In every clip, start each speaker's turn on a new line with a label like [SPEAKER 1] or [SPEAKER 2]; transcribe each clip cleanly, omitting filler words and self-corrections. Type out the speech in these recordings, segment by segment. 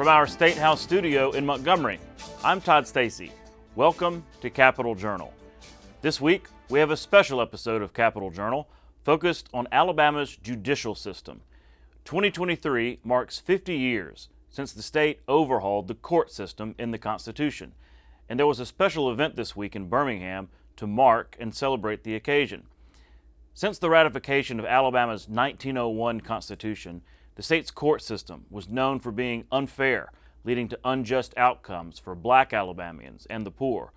[SPEAKER 1] From our State House studio in Montgomery, I'm Todd Stacy. Welcome to Capitol Journal. This week, we have a special episode of Capitol Journal focused on Alabama's judicial system. 2023 marks 50 years since the state overhauled the court system in the Constitution, and there was a special event this week in Birmingham to mark and celebrate the occasion. Since the ratification of Alabama's 1901 Constitution, the state's court system was known for being unfair, leading to unjust outcomes for black Alabamians and the poor.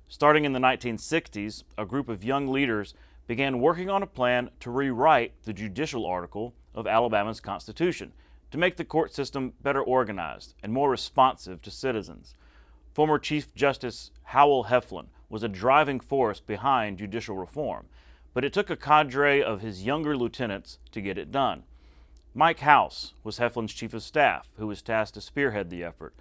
[SPEAKER 1] Starting in the 1960s, a group of young leaders began working on a plan to rewrite the judicial article of Alabama's Constitution to make the court system better organized and more responsive to citizens. Former Chief Justice Howell Heflin was a driving force behind judicial reform, but it took a cadre of his younger lieutenants to get it done. Mike House was Heflin's chief of staff, who was tasked to spearhead the effort.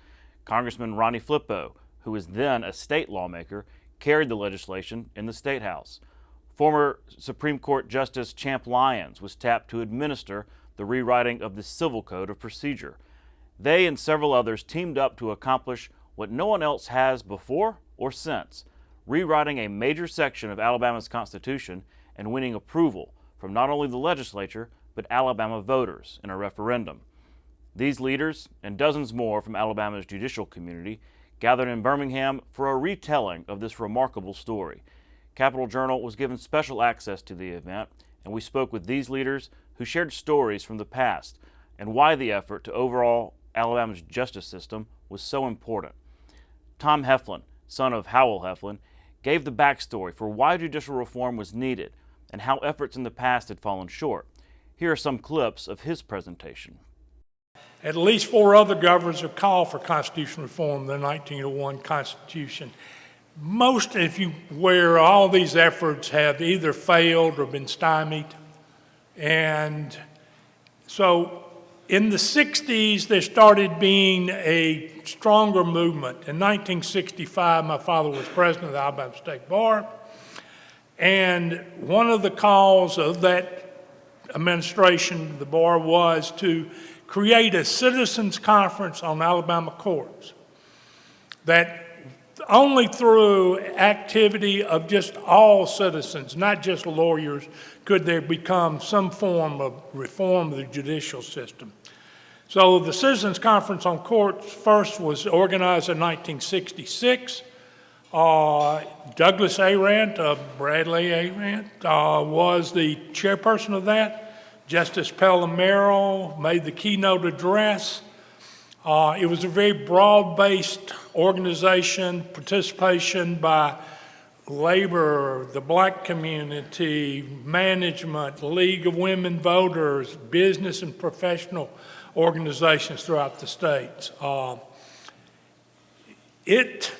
[SPEAKER 1] Congressman Ronnie Flippo, who was then a state lawmaker, carried the legislation in the State House. Former Supreme Court Justice Champ Lyons was tapped to administer the rewriting of the Civil Code of Procedure. They and several others teamed up to accomplish what no one else has before or since, rewriting a major section of Alabama's Constitution and winning approval from not only the legislature, but Alabama voters in a referendum. These leaders, and dozens more from Alabama's judicial community, gathered in Birmingham for a retelling of this remarkable story. Capitol Journal was given special access to the event, and we spoke with these leaders who shared stories from the past and why the effort to overhaul Alabama's justice system was so important. Tom Heflin, son of Howell Heflin, gave the backstory for why judicial reform was needed and how efforts in the past had fallen short. Here are some clips of his presentation.
[SPEAKER 2] At least 4 other governors have called for constitutional reform in the 1901 Constitution. Where all these efforts have either failed or been stymied. And so in the 60s, there started being a stronger movement. In 1965, my father was president of the Alabama State Bar. And one of the calls of that administration, the bar, was to create a citizens conference on Alabama courts, that only through activity of just all citizens, not just lawyers, could there become some form of reform of the judicial system. So the Citizens Conference on Courts first was organized in 1966. Douglas Arant, Bradley Arant, was the chairperson of that. Justice Palomero made the keynote address. It was a very broad-based organization, participation by labor, the black community, management, League of Women Voters, business and professional organizations throughout the states. It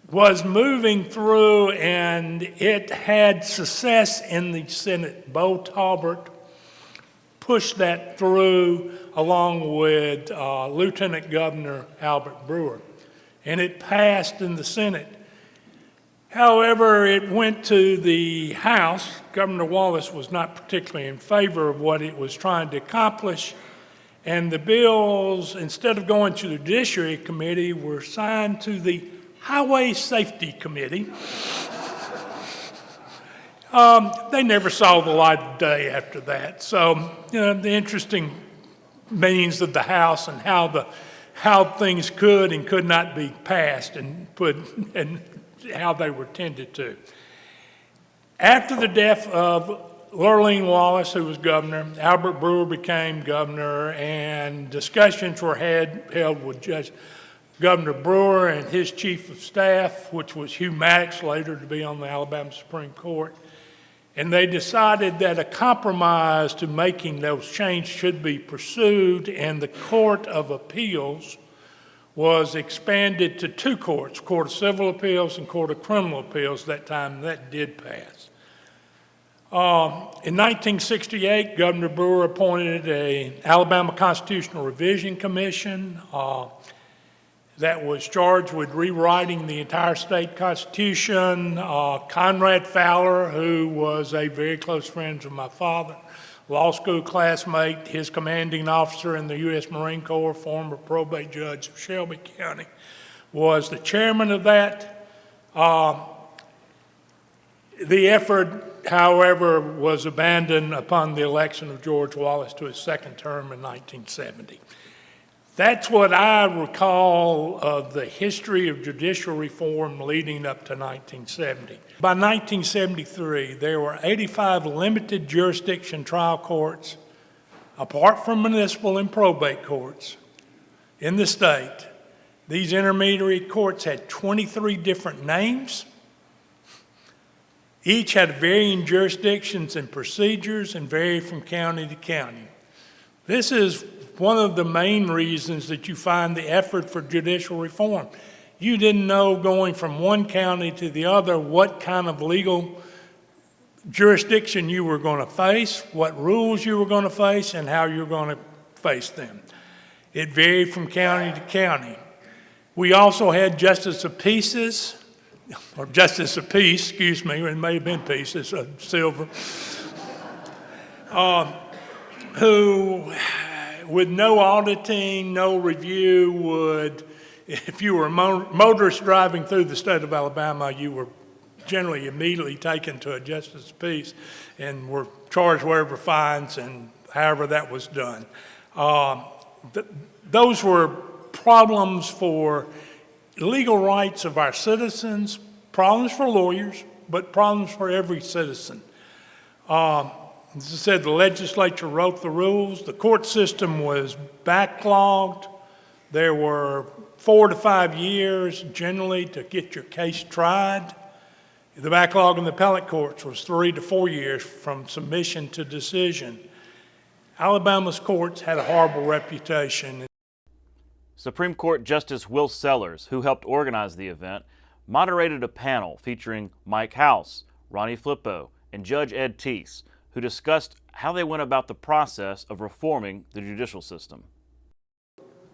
[SPEAKER 2] was moving through, and it had success in the Senate. Bo Talbert pushed that through along with Lieutenant Governor Albert Brewer, and it passed in the Senate. However, it went to the House. Governor Wallace was not particularly in favor of what it was trying to accomplish, and the bills, instead of going to the Judiciary Committee, were signed to the Highway Safety Committee. They never saw the light of day after that. So, the interesting means of the House and how things could and could not be passed and how they were tended to. After the death of Lurleen Wallace, who was governor, Albert Brewer became governor, and discussions were held with Governor Brewer and his chief of staff, which was Hugh Maddox, later to be on the Alabama Supreme Court. And they decided that a compromise to making those changes should be pursued, and the Court of Appeals was expanded to 2 courts, Court of Civil Appeals and Court of Criminal Appeals that time. That did pass. In 1968, Governor Brewer appointed an Alabama Constitutional Revision Commission that was charged with rewriting the entire state constitution. Conrad Fowler, who was a very close friend of my father, law school classmate, his commanding officer in the U.S. Marine Corps, former probate judge of Shelby County, was the chairman of that. The effort, however, was abandoned upon the election of George Wallace to his second term in 1970. That's what I recall of the history of judicial reform leading up to 1970. By 1973, there were 85 limited jurisdiction trial courts, apart from municipal and probate courts, in the state. These intermediary courts had 23 different names. Each had varying jurisdictions and procedures and varied from county to county. This is one of the main reasons that you find the effort for judicial reform. You didn't know going from one county to the other what kind of legal jurisdiction you were going to face, what rules you were going to face, and how you were going to face them. It varied from county to county. We also had justice of peace, excuse me, it may have been pieces of silver, who, with no auditing, no review, would, if you were a motorist driving through the state of Alabama, you were generally immediately taken to a justice of peace and were charged whatever fines and however that was done. Those were problems for legal rights of our citizens, problems for lawyers, but problems for every citizen. As I said, the legislature wrote the rules. The court system was backlogged. There were 4 to 5 years generally to get your case tried. The backlog in the appellate courts was 3 to 4 years from submission to decision. Alabama's courts had a horrible reputation.
[SPEAKER 1] Supreme Court Justice Will Sellers, who helped organize the event, moderated a panel featuring Mike House, Ronnie Flippo, and Judge Ed Teese, who discussed how they went about the process of reforming the judicial system.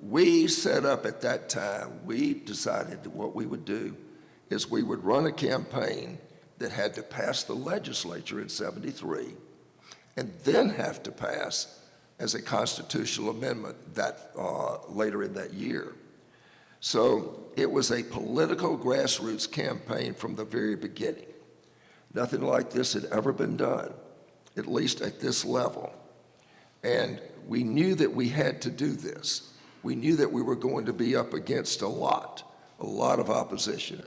[SPEAKER 3] We set up at that time, we decided that what we would do is we would run a campaign that had to pass the legislature in '73 and then have to pass as a constitutional amendment that later in that year. So it was a political grassroots campaign from the very beginning. Nothing like this had ever been done, at least at this level. And we knew that we had to do this. We knew that we were going to be up against a lot of opposition.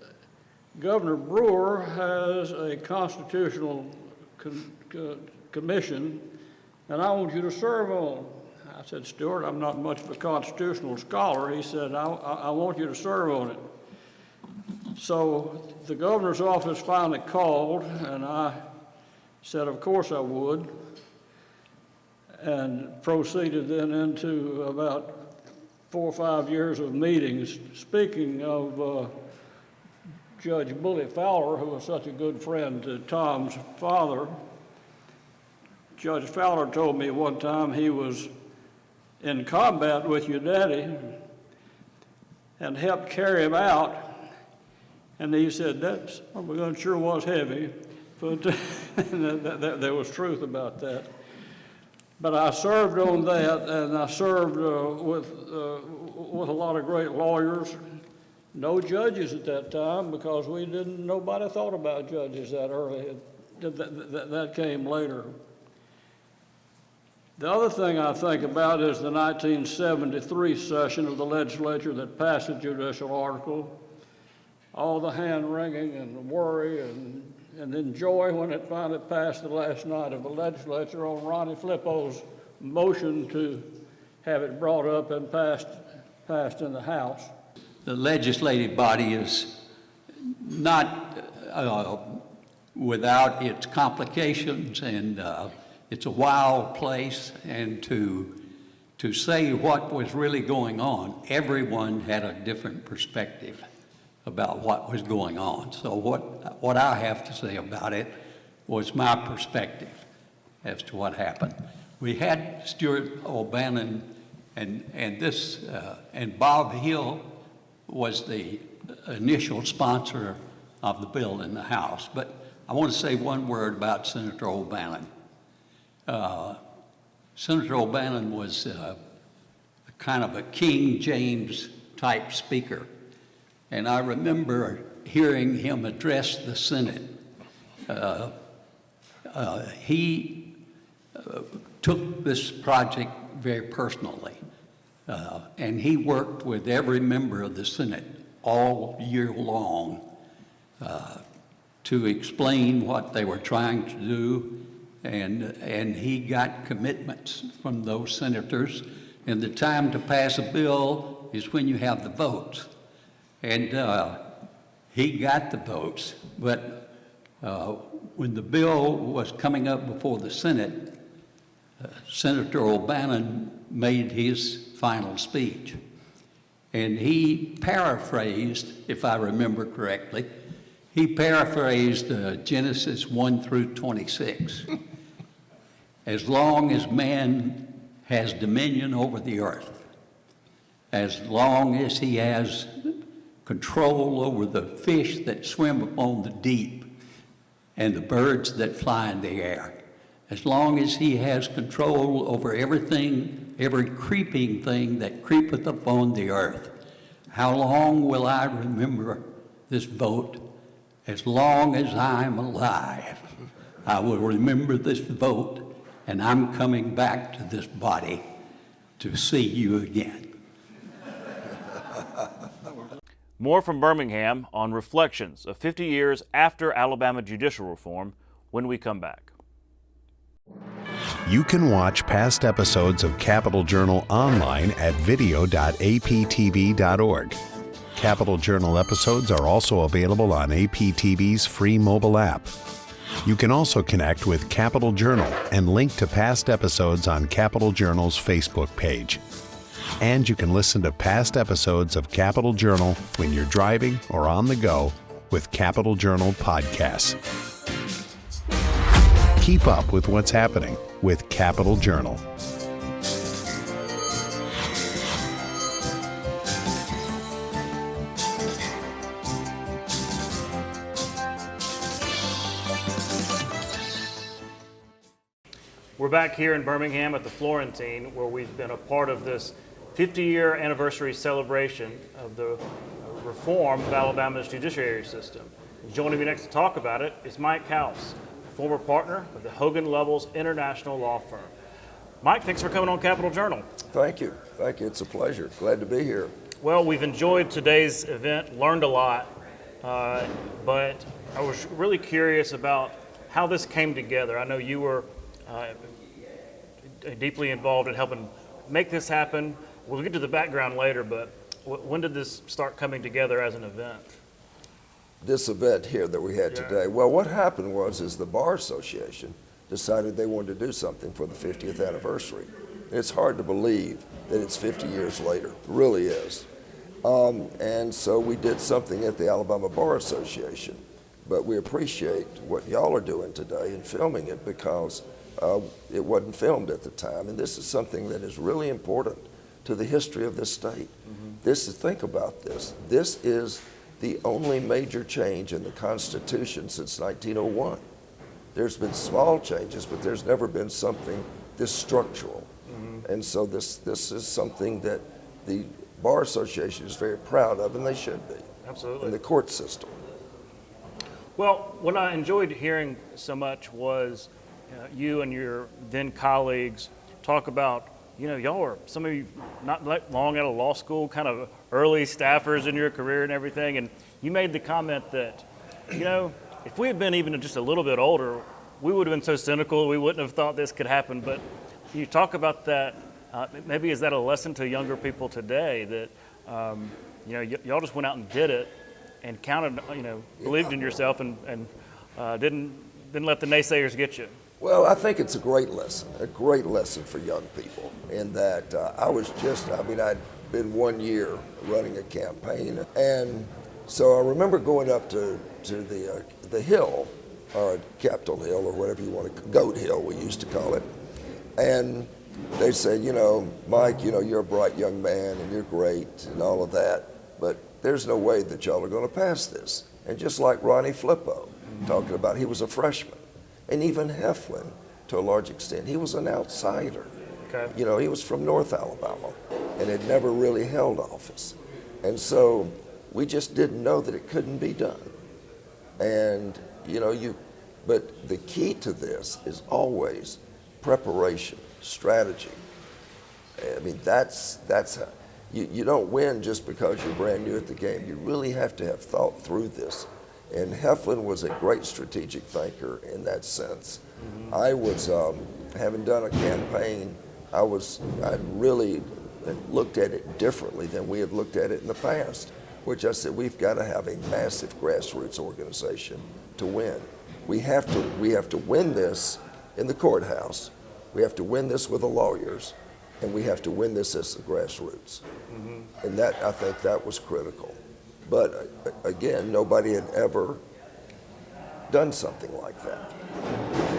[SPEAKER 4] Governor Brewer has a constitutional commission, and I want you to serve on. I said, Stuart, I'm not much of a constitutional scholar. He said, I want you to serve on it. So the governor's office finally called, and I said, of course I would, and proceeded then into about 4 or 5 years of meetings. Speaking of Judge Bully Fowler, who was such a good friend to Tom's father, Judge Fowler told me one time he was in combat with your daddy and helped carry him out. And he said, that gun sure was heavy, but there was truth about that. But I served on that, and I served with a lot of great lawyers. No judges at that time, because nobody thought about judges that early. That came later. The other thing I think about is the 1973 session of the legislature that passed the judicial article. All the hand-wringing and the worry and then joy when it finally passed the last night of the legislature on Ronnie Flippo's motion to have it brought up and passed in the House.
[SPEAKER 5] The legislative body is not without its complications, and it's a wild place, and to say what was really going on, everyone had a different perspective about what was going on. So what I have to say about it was my perspective as to what happened. We had Stuart O'Bannon and Bob Hill was the initial sponsor of the bill in the House. But I want to say one word about Senator O'Bannon. Senator O'Bannon was kind of a King James type speaker. And I remember hearing him address the Senate. He took this project very personally. And he worked with every member of the Senate all year long to explain what they were trying to do. And he got commitments from those senators. And the time to pass a bill is when you have the votes. And he got the votes. But when the bill was coming up before the Senate, Senator O'Bannon made his final speech. And he paraphrased, if I remember correctly, he paraphrased Genesis 1 through 26. As long as man has dominion over the earth, as long as he has control over the fish that swim upon the deep and the birds that fly in the air, as long as he has control over everything, every creeping thing that creepeth upon the earth, how long will I remember this vote? As long as I'm alive, I will remember this vote, and I'm coming back to this body to see you again.
[SPEAKER 1] More from Birmingham on reflections of 50 years after Alabama judicial reform when we come back.
[SPEAKER 6] You can watch past episodes of Capital Journal online at video.aptv.org. Capital Journal episodes are also available on APTV's free mobile app. You can also connect with Capital Journal and link to past episodes on Capital Journal's Facebook page. And you can listen to past episodes of Capital Journal when you're driving or on the go with Capital Journal podcasts. Keep up with what's happening with Capital Journal.
[SPEAKER 1] We're back here in Birmingham at the Florentine, where we've been a part of this 50-year anniversary celebration of the reform of Alabama's judiciary system. Joining me next to talk about it is Mike House, former partner of the Hogan Lovells International Law Firm. Mike, thanks for coming on Capital Journal.
[SPEAKER 3] Thank you. Thank you. It's a pleasure. Glad to be here.
[SPEAKER 1] Well, we've enjoyed today's event, learned a lot, but I was really curious about how this came together. I know you were deeply involved in helping make this happen. We'll get to the background later, but when did this start coming together as an event?
[SPEAKER 3] This event here that we had today, well, what happened is the Bar Association decided they wanted to do something for the 50th anniversary. It's hard to believe that it's 50 years later. It really is. And so we did something at the Alabama Bar Association. But we appreciate what y'all are doing today in filming it, because it wasn't filmed at the time. And this is something that is really important to the history of this state. Think about this. This is the only major change in the Constitution since 1901. There's been small changes, but there's never been something this structural. And so this is something that the Bar Association is very proud of, and they should be.
[SPEAKER 1] Absolutely.
[SPEAKER 3] And the court system.
[SPEAKER 1] Well, what I enjoyed hearing so much was you and your then colleagues talk about, y'all are, some of you not long out of law school, kind of early staffers in your career and everything, and you made the comment that, if we had been even just a little bit older, we would have been so cynical, we wouldn't have thought this could happen. But you talk about that, maybe is that a lesson to younger people today that, y'all just went out and did it and counted, believed in yourself and didn't let the naysayers get you?
[SPEAKER 3] Well, I think it's a great lesson for young people in that I'd been 1 year running a campaign. And so I remember going up to the hill, or Capitol Hill, or whatever you want to, Goat Hill we used to call it. And they said, Mike, you're a bright young man and you're great and all of that, but there's no way that y'all are going to pass this. And just like Ronnie Flippo talking about, he was a freshman. And even Heflin, to a large extent, he was an outsider.
[SPEAKER 1] Okay.
[SPEAKER 3] You know, he was from North Alabama and had never really held office. And so we just didn't know that it couldn't be done. And, you know, but the key to this is always preparation, strategy. I mean, that's how, you don't win just because you're brand new at the game. You really have to have thought through this. And Heflin was a great strategic thinker in that sense. I was, having done a campaign, I really looked at it differently than we had looked at it in the past, which I said, we've got to have a massive grassroots organization to win. We have to win this in the courthouse. We have to win this with the lawyers, and we have to win this as the grassroots. And that, I think that was critical. But again, nobody had ever done something like that.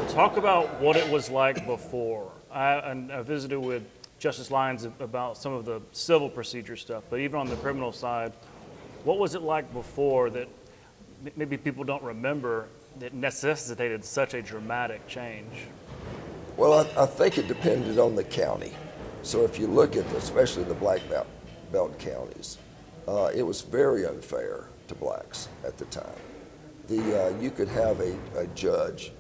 [SPEAKER 1] Talk about what it was like before. I visited with Justice Lyons about some of the civil procedure stuff, but even on the criminal side, what was it like before that maybe people don't remember that necessitated such a dramatic change?
[SPEAKER 3] Well, I think it depended on the county. So if you look at especially the black belt counties, it was very unfair to blacks at the time. You could have a judge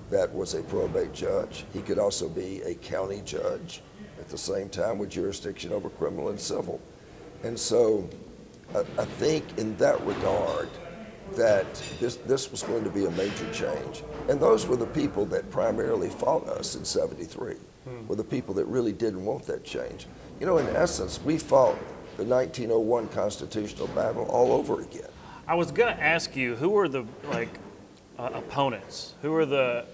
[SPEAKER 3] that was a probate judge. He could also be a county judge at the same time with jurisdiction over criminal and civil. And so I think in that regard that this was going to be a major change. And those were the people that primarily fought us in '73, were the people that really didn't want that change. You know, in essence, we fought the 1901 constitutional battle all over again.
[SPEAKER 1] I was going to ask you, who were the opponents? Who were the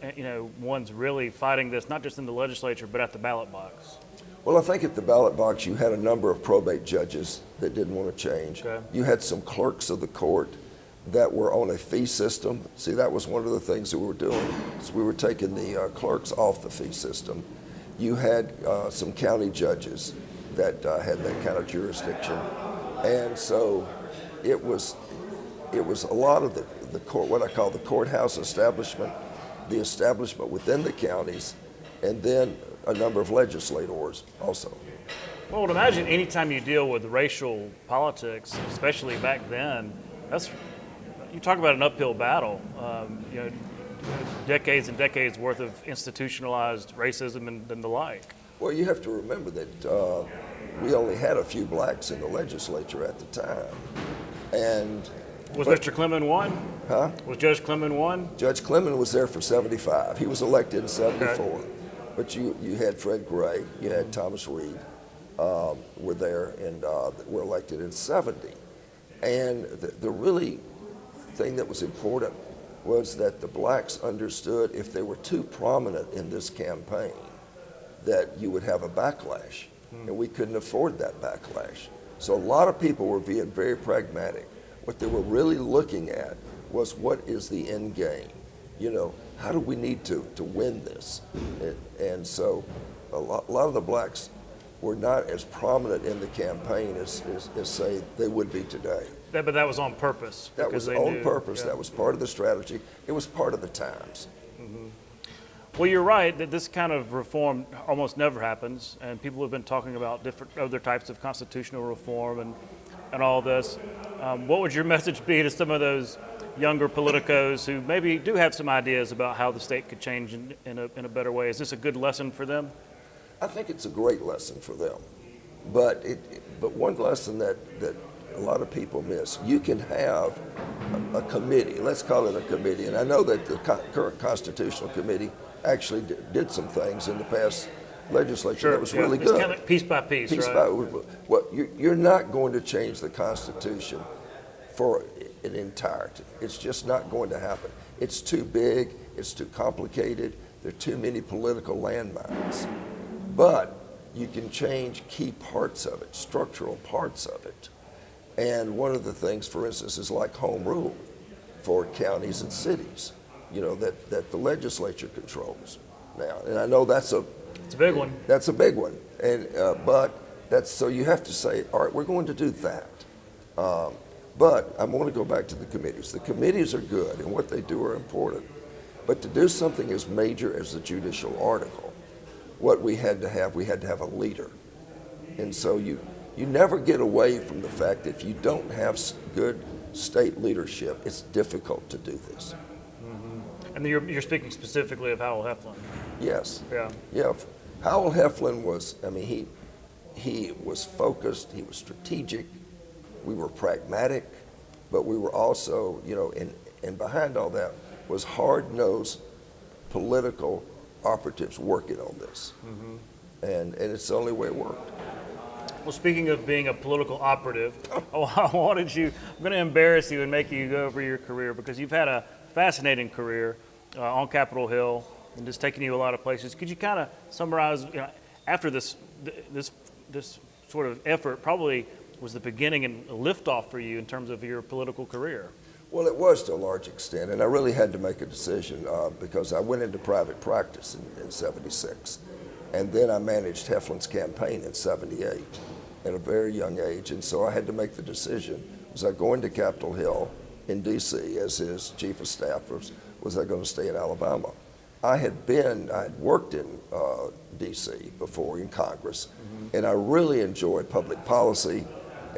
[SPEAKER 1] ones really fighting this, not just in the legislature, but at the ballot box?
[SPEAKER 3] Well, I think at the ballot box you had a number of probate judges that didn't want to change.
[SPEAKER 1] Okay.
[SPEAKER 3] You had some clerks of the court that were on a fee system. See, that was one of the things that we were doing, is we were taking the clerks off the fee system. You had some county judges that had that kind of jurisdiction. And so it was a lot of the court, what I call the courthouse establishment, the establishment within the counties, and then a number of legislators also.
[SPEAKER 1] Well, I would imagine anytime you deal with racial politics, especially back then, you talk about an uphill battle. Decades and decades worth of institutionalized racism and the like.
[SPEAKER 3] Well, you have to remember that we only had a few blacks in the legislature at the time. And
[SPEAKER 1] was Mr. Clemon one?
[SPEAKER 3] Huh?
[SPEAKER 1] Was Judge Clemon one?
[SPEAKER 3] Judge Clemon was there for 75. He was elected in 74. Okay. But you had Fred Gray, you had Thomas Reed were there and were elected in 70. And the really thing that was important was that the blacks understood if they were too prominent in this campaign that you would have a backlash, and we couldn't afford that backlash. So a lot of people were being very pragmatic. What they were really looking at was, what is the end game? You know, how do we need to win this? And so a lot of the blacks were not as prominent in the campaign as say they would be today.
[SPEAKER 1] Yeah, but that was on purpose.
[SPEAKER 3] That was on purpose. Yeah. That was part of the strategy. It was part of the times.
[SPEAKER 1] Mm-hmm. Well, you're right that this kind of reform almost never happens, and people have been talking about different other types of constitutional reform and all this. What would your message be to some of those younger politicos who maybe do have some ideas about how the state could change in a better way? Is this a good lesson for them?
[SPEAKER 3] I think it's a great lesson for them, but one lesson that a lot of people miss. You can have a committee, let's call it a committee, and I know that the current Constitutional Committee actually did some things in the past legislature that was really good.
[SPEAKER 1] It's kind of piece by piece, right?
[SPEAKER 3] Well, you're not going to change the Constitution for an entirety. It's just not going to happen. It's too big, it's too complicated, there are too many political landmines. But you can change key parts of it, structural parts of it. And one of the things, for instance, is like home rule for counties and cities, that the legislature controls now. And I know it's a
[SPEAKER 1] big one.
[SPEAKER 3] That's a big one. And so you have to say, all right, we're going to do that. But I want to go back to the committees. The committees are good, and what they do are important. But to do something as major as the judicial article, what we had to have a leader. And so you never get away from the fact that if you don't have good state leadership, it's difficult to do this.
[SPEAKER 1] Mm-hmm. And you're speaking specifically of Howell Heflin.
[SPEAKER 3] Yes.
[SPEAKER 1] Yeah.
[SPEAKER 3] Yeah. Howell Heflin was, I mean, he was focused, he was strategic, we were pragmatic, but we were also, you know, and behind all that was hard-nosed political operatives working on this. Mm-hmm. And it's the only way it worked.
[SPEAKER 1] Well, speaking of being a political operative, I wanted you, I'm going to embarrass you and make you go over your career, because you've had a fascinating career on Capitol Hill and just taking you a lot of places. Could you kind of summarize, you know, after this sort of effort probably was the beginning and a liftoff for you in terms of your political career?
[SPEAKER 3] Well, it was to a large extent, and I really had to make a decision because I went into private practice in 76. And then I managed Heflin's campaign in 78 at a very young age. And so I had to make the decision, was I going to Capitol Hill in D.C. as his chief of staff, or was I going to stay in Alabama? I had worked in D.C. before in Congress, mm-hmm. and I really enjoyed public policy.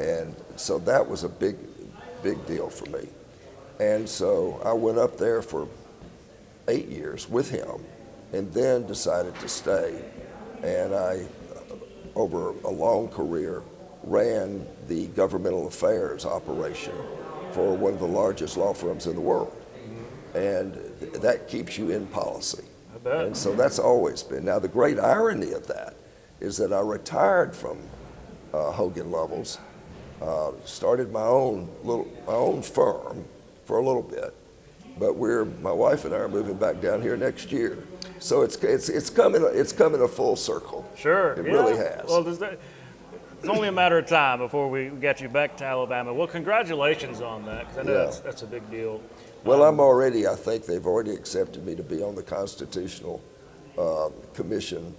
[SPEAKER 3] And so that was a big deal for me. And so I went up there for 8 years with him and then decided to stay. And I, over a long career, ran the governmental affairs operation for one of the largest law firms in the world. And that keeps you in policy.
[SPEAKER 1] I bet.
[SPEAKER 3] And so that's always been. Now, the great irony of that is that I retired from Hogan Lovells, started my own firm for a little bit, but my wife and I are moving back down here next year. So it's coming a full circle.
[SPEAKER 1] Sure,
[SPEAKER 3] it really has.
[SPEAKER 1] Well, it's only a matter of time before we get you back to Alabama. Well, congratulations on that, because I know that's a big deal.
[SPEAKER 3] Well, I think they've already accepted me to be on the Constitutional Commission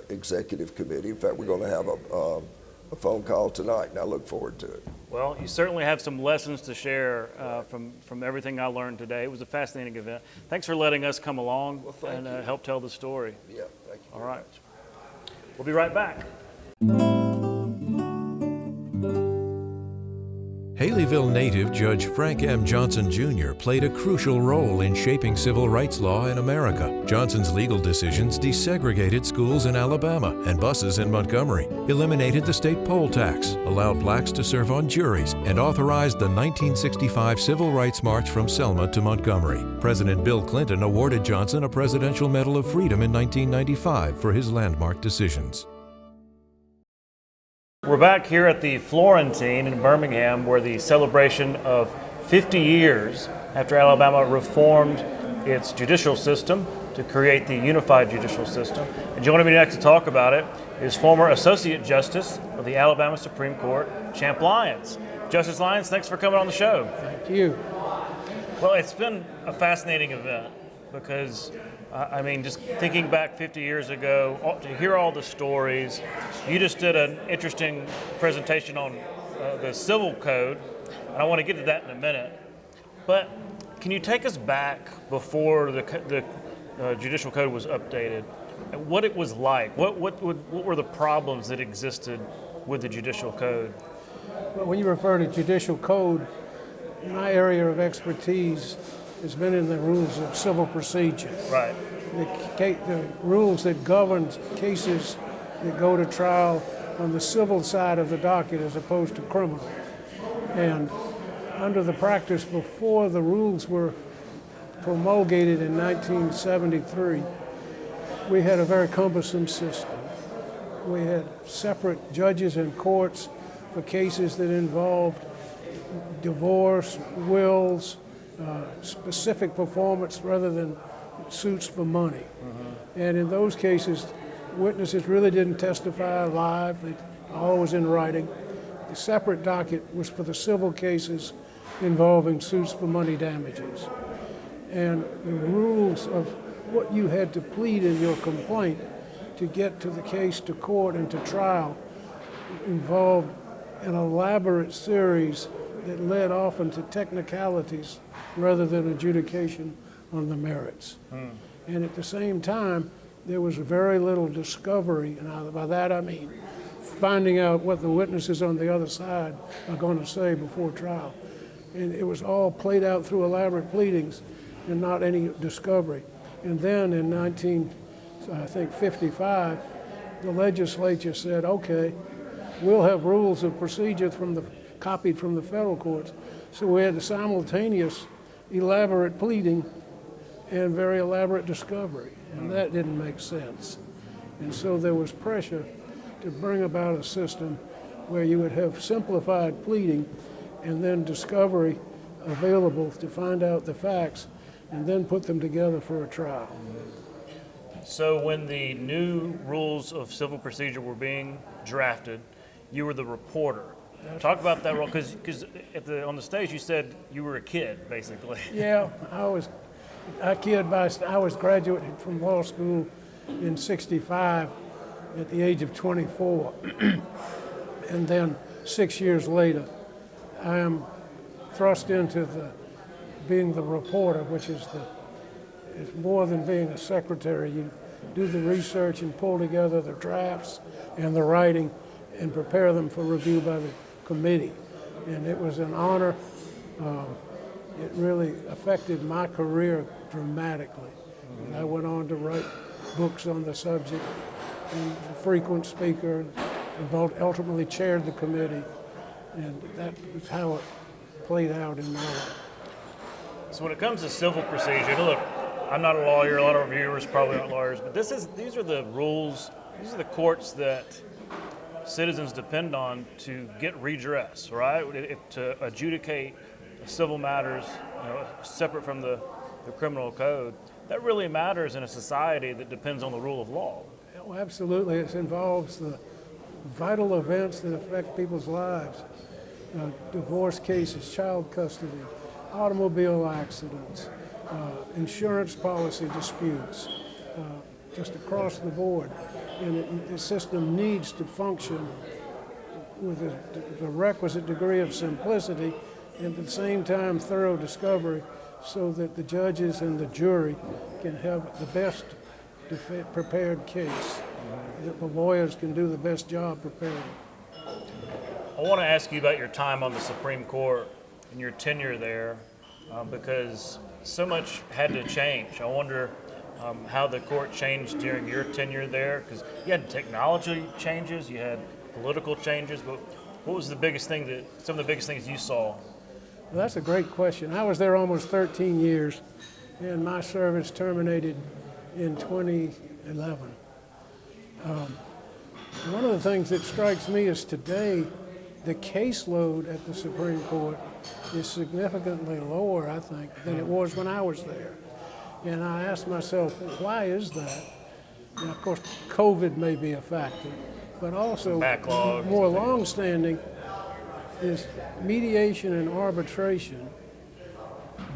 [SPEAKER 3] Executive Committee. In fact, we're going to have a phone call tonight, and I look forward to it.
[SPEAKER 1] Well, you certainly have some lessons to share from everything I learned today. It was a fascinating event. Thanks for letting us come along and help tell the story.
[SPEAKER 3] Yeah, thank you.
[SPEAKER 1] All right. We'll be right back.
[SPEAKER 7] Haleyville native Judge Frank M. Johnson Jr. played a crucial role in shaping civil rights law in America. Johnson's legal decisions desegregated schools in Alabama and buses in Montgomery, eliminated the state poll tax, allowed blacks to serve on juries, and authorized the 1965 Civil Rights March from Selma to Montgomery. President Bill Clinton awarded Johnson a Presidential Medal of Freedom in 1995 for his landmark decisions.
[SPEAKER 1] We're back here at the Florentine in Birmingham, where the celebration of 50 years after Alabama reformed its judicial system to create the unified judicial system. And joining me next to talk about it is former Associate Justice of the Alabama Supreme Court, Champ Lyons. Justice Lyons, thanks for coming on the show.
[SPEAKER 4] Thank you.
[SPEAKER 1] Well, it's been a fascinating event because I mean, just thinking back 50 years ago, to hear all the stories, you just did an interesting presentation on the civil code, and I want to get to that in a minute. But can you take us back before the judicial code was updated, and what it was like? What were the problems that existed with the judicial code?
[SPEAKER 8] Well, when you refer to judicial code, my area of expertise has been in the rules of civil procedure.
[SPEAKER 1] Right.
[SPEAKER 8] The rules that govern cases that go to trial on the civil side of the docket as opposed to criminal. And under the practice before the rules were promulgated in 1973, we had a very cumbersome system. We had separate judges and courts for cases that involved divorce, wills, specific performance rather than suits for money. Mm-hmm. And in those cases, witnesses really didn't testify live, they always in writing. The separate docket was for the civil cases involving suits for money damages. And the rules of what you had to plead in your complaint to get to the case to court and to trial involved an elaborate series that led often to technicalities rather than adjudication on the merits. And at the same time, there was very little discovery. And by that I mean finding out what the witnesses on the other side are going to say before trial. And it was all played out through elaborate pleadings and not any discovery. And then in 1955, the legislature said, okay, we'll have rules of procedure copied from the federal courts. So we had a simultaneous elaborate pleading and very elaborate discovery, and that didn't make sense. And so there was pressure to bring about a system where you would have simplified pleading and then discovery available to find out the facts and then put them together for a trial.
[SPEAKER 1] So when the new rules of civil procedure were being drafted, you were the reporter. Talk about that role, because on the stage you said you were a kid, basically.
[SPEAKER 8] Yeah, I was graduated from law school in '65 at the age of 24. And then 6 years later, I am thrust into being the reporter, which is more than being a secretary. You do the research and pull together the drafts and the writing and prepare them for review by the committee. And it was an honor. It really affected my career dramatically. And I went on to write books on the subject and was a frequent speaker and ultimately chaired the committee. And that was how it played out in my life.
[SPEAKER 1] So when it comes to civil procedure, look, I'm not a lawyer, a lot of our viewers probably aren't lawyers, but these are the rules, these are the courts that citizens depend on to get redress, right? To adjudicate civil matters, separate from the criminal code. That really matters in a society that depends on the rule of law.
[SPEAKER 8] Oh, absolutely. It involves the vital events that affect people's lives. Divorce cases, child custody, automobile accidents, insurance policy disputes, just across the board. And the system needs to function with the requisite degree of simplicity and at the same time thorough discovery so that the judges and the jury can have the best prepared case, that the lawyers can do the best job preparing.
[SPEAKER 1] I want to ask you about your time on the Supreme Court and your tenure there, because so much had to change. I wonder how the court changed during your tenure there, because you had technology changes, you had political changes, but what was some of the biggest things you saw?
[SPEAKER 8] Well, that's a great question. I was there almost 13 years, and my service terminated in 2011. One of the things that strikes me is today, the caseload at the Supreme Court is significantly lower, I think, than it was when I was there. And I asked myself, why is that? And of course, COVID may be a factor, but also
[SPEAKER 1] backlog.
[SPEAKER 8] More long-standing is mediation and arbitration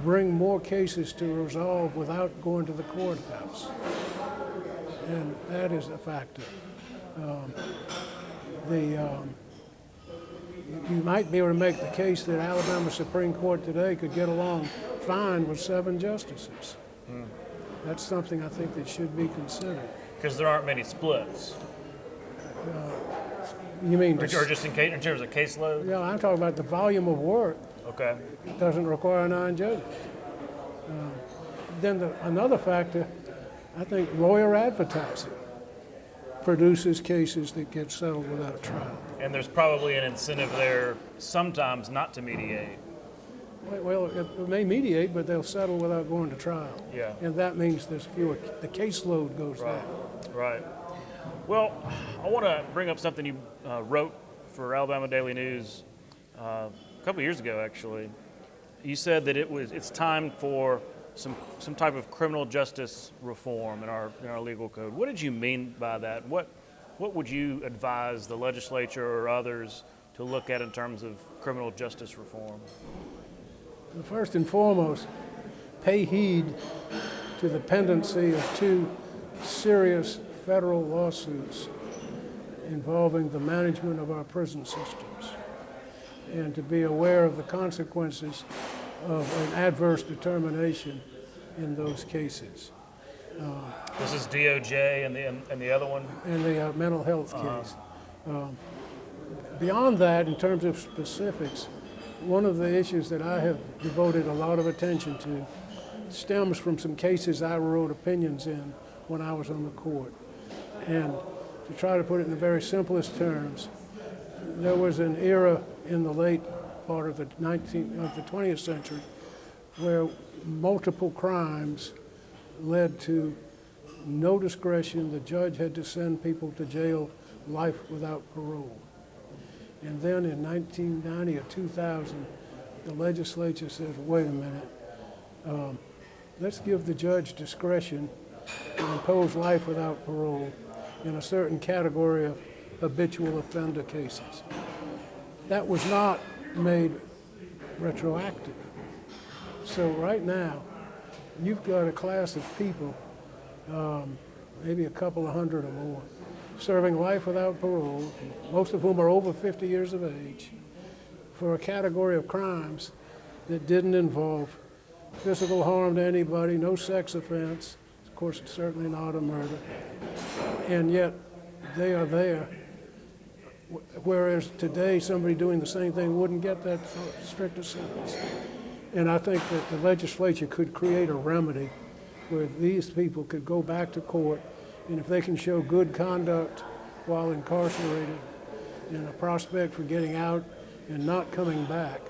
[SPEAKER 8] bring more cases to resolve without going to the courthouse. And that is a factor. You might be able to make the case that Alabama Supreme Court today could get along fine with 7 justices. That's something I think that should be considered.
[SPEAKER 1] Because there aren't many splits.
[SPEAKER 8] You mean?
[SPEAKER 1] Or just in terms of caseload?
[SPEAKER 8] Yeah, I'm talking about the volume of work.
[SPEAKER 1] Okay.
[SPEAKER 8] It doesn't require 9 judges. Then another factor, I think lawyer advertising produces cases that get settled without trial.
[SPEAKER 1] And there's probably an incentive there sometimes not to mediate.
[SPEAKER 8] Well, it may mediate, but they'll settle without going to trial.
[SPEAKER 1] Yeah.
[SPEAKER 8] And that means there's fewer, the caseload goes down.
[SPEAKER 1] Right. Well, I want to bring up something you wrote for Alabama Daily News a couple of years ago, actually. You said that it's time for some type of criminal justice reform in our legal code. What did you mean by that? What would you advise the legislature or others to look at in terms of criminal justice reform?
[SPEAKER 8] First and foremost, pay heed to the pendency of 2 serious federal lawsuits involving the management of our prison systems, and to be aware of the consequences of an adverse determination in those cases.
[SPEAKER 1] This is DOJ and the other one?
[SPEAKER 8] And the mental health case. Beyond that, in terms of specifics, one of the issues that I have devoted a lot of attention to stems from some cases I wrote opinions in when I was on the court. And to try to put it in the very simplest terms, there was an era in the late part of the 20th century where multiple crimes led to no discretion. The judge had to send people to jail, life without parole. And then in 1990 or 2000, the legislature says, wait a minute, let's give the judge discretion to impose life without parole in a certain category of habitual offender cases. That was not made retroactive. So right now, you've got a class of people, maybe a couple of hundred or more, serving life without parole, most of whom are over 50 years of age, for a category of crimes that didn't involve physical harm to anybody, no sex offense, of course it's certainly not a murder, and yet they are there, whereas today somebody doing the same thing wouldn't get that strict a sentence. And I think that the legislature could create a remedy where these people could go back to court, and if they can show good conduct while incarcerated and a prospect for getting out and not coming back,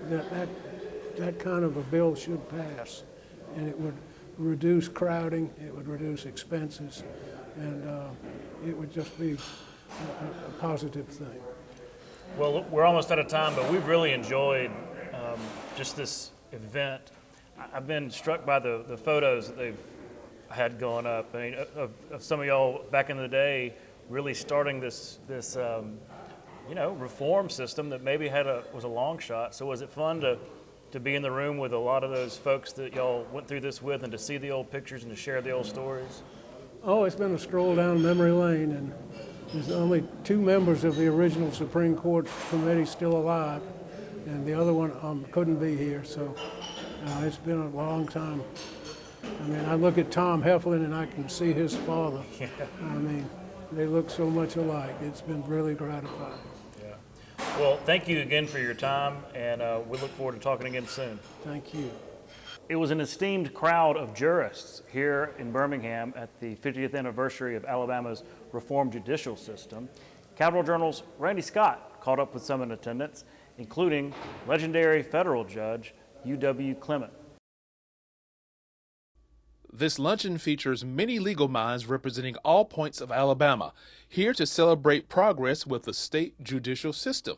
[SPEAKER 8] that kind of a bill should pass. And it would reduce crowding, it would reduce expenses, and it would just be a positive thing.
[SPEAKER 1] Well, we're almost out of time, but we've really enjoyed just this event. I've been struck by the photos that they've had going up. I mean, of some of y'all back in the day really starting this reform system that maybe was a long shot. So was it fun to be in the room with a lot of those folks that y'all went through this with and to see the old pictures and to share the old stories?
[SPEAKER 8] Oh, it's been a stroll down memory lane, and there's only 2 members of the original Supreme Court committee still alive, and the other one couldn't be here, so it's been a long time. I mean, I look at Tom Heflin and I can see his father. Yeah. I mean, they look so much alike. It's been really gratifying.
[SPEAKER 1] Yeah. Well, thank you again for your time, and we look forward to talking again soon.
[SPEAKER 8] Thank you.
[SPEAKER 1] It was an esteemed crowd of jurists here in Birmingham at the 50th anniversary of Alabama's reformed judicial system. Capitol Journal's Randy Scott caught up with some in attendance, including legendary federal judge U.W. Clement.
[SPEAKER 9] This luncheon features many legal minds representing all points of Alabama, here to celebrate progress with the state judicial system.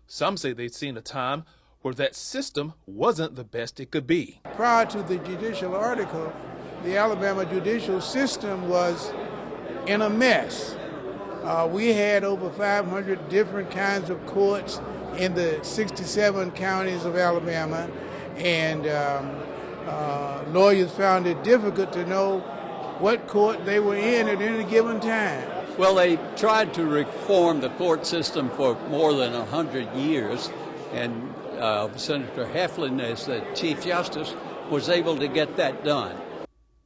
[SPEAKER 9] Some say they'd seen a time where that system wasn't the best it could be.
[SPEAKER 10] Prior to the judicial article, the Alabama judicial system was in a mess. We had over 500 different kinds of courts in the 67 counties of Alabama, and lawyers found it difficult to know what court they were in at any given time.
[SPEAKER 5] Well, they tried to reform the court system for more than 100 years, and Senator Heflin, as the Chief Justice, was able to get that done.